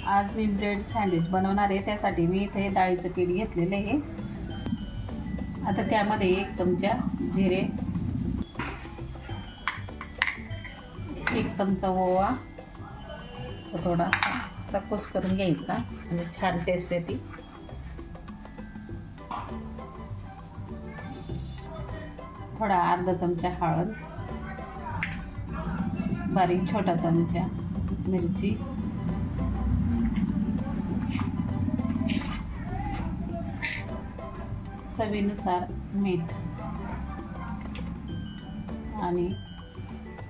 आज मी bread sandwich बनवणार आहे। त्यासाठी मी इथे डाळीचं पीठ घेतलेलं आहे। आता त्यामध्ये 1 चमचा जिरे, 1 चमचा ओवा, थोडासा कुस करून घ्यायचा आणि छान टेस्ट येते। थोडा अर्धा चमचा हळद, बारीक छोटा चमचा मिरची, चवीनुसार मीठ आणि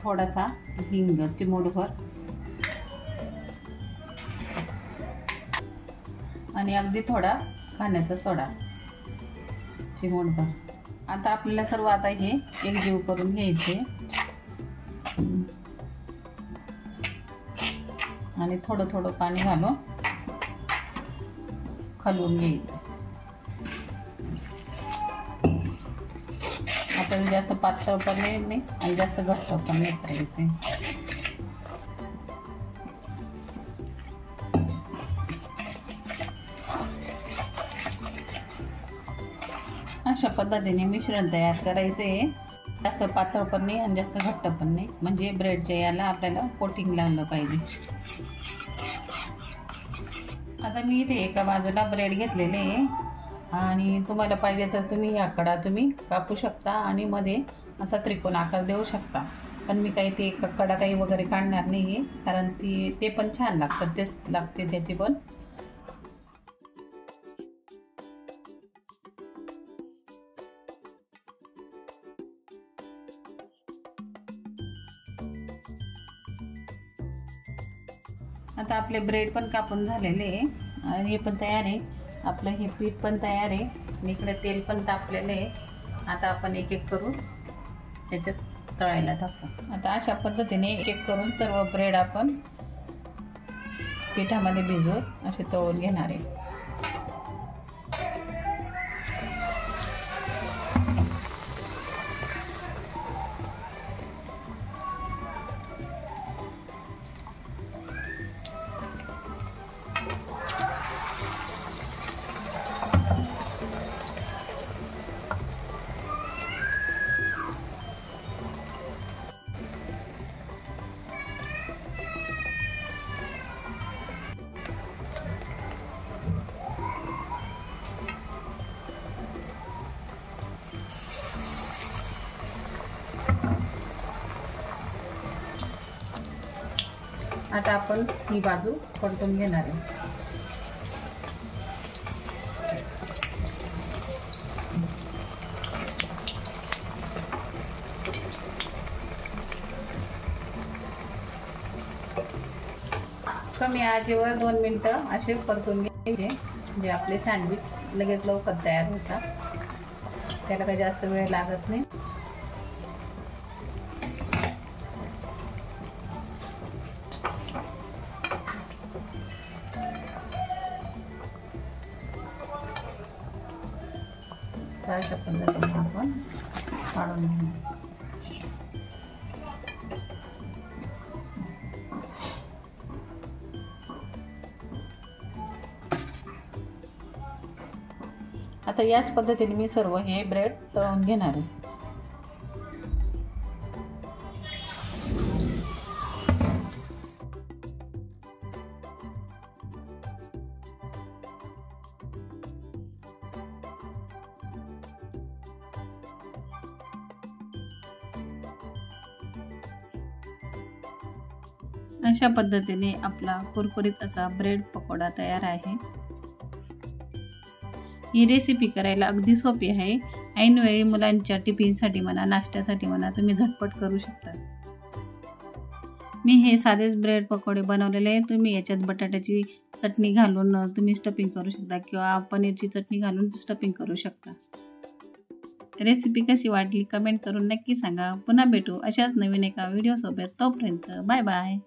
थोडासा हिंग चिमूटभर आणि अगदी थोडा खाण्याचा सोडा चिमूटभर। आता आपल्याला सर्व आता हे एकजीव करून घ्यायचे आणि थोडं थोडं पाणी घालून खालवून घ्यायचं। आपल्याला जास्त पातळ पण नाही आणि जास्त घट्ट पण नाही करायचे। अशा पद्धतीने मिश्रण तयार करायचे। जास्त पातळ पण नाही आणि जास्त घट्ट पण नाही, म्हणजे ब्रेडच्या याला आपल्याला कोटिंग लागलं पाहिजे। आता मी इथे एका बाजूला ब्रेड घेतलेले आहे आणि तुम्हाला पाहिजे तर तुम्ही ह्या कडा तुम्ही कापू शकता आणि मध्ये असा त्रिकोण आकार देऊ शकता। पण मी काही ते कडा काही वगैरे काढणार नाही आहे, कारण ते पण छान लागतं, टेस्ट लागते त्याची पण। आता आपले ब्रेड पण कापून झालेले आहे आणि हे पण तयार आहे। आपलं हे पीठ पण तयार आहे आणि इकडे तेल पण तापलेलं आहे। आता आपण एक एक करून त्याच्यात तळायला टाकू। आता अशा पद्धतीने एक एक करून सर्व ब्रेड आपण पिठामध्ये भिजवून असे तळून घेणार आहे। आता आपण ही बाजू परतून घेणार आहे। कमी आचेवर 2 मिनिटं असे परतून घ्यायचे, म्हणजे आपले सँडविच लगेच लवकर तयार होतात, त्याला काही जास्त वेळ लागत नाही। अशा पद्धतीने आपण काढून घेणार। आता याच पद्धतीने मी सर्व हे ब्रेड तळून घेणार आहे। अशा पद्धतीने आपला कुरकुरीत असा ब्रेड पकोडा तयार आहे। ही रेसिपी करायला अगदी सोपी आहे। ऐनवेळी मुलांच्या टिफिनसाठी म्हणा, नाश्त्यासाठी म्हणा, तुम्ही झटपट करू शकता। मी हे साधेच ब्रेड पकोडे बनवलेले आहे। तुम्ही याच्यात बटाट्याची चटणी घालून तुम्ही स्टफिंग करू शकता किंवा पनीरची चटणी घालून स्टफिंग करू शकता। रेसिपी कशी वाटली कमेंट करून नक्की सांगा। पुन्हा भेटू अशाच नवीन एका व्हिडिओ सोबत। तोपर्यंत बाय बाय।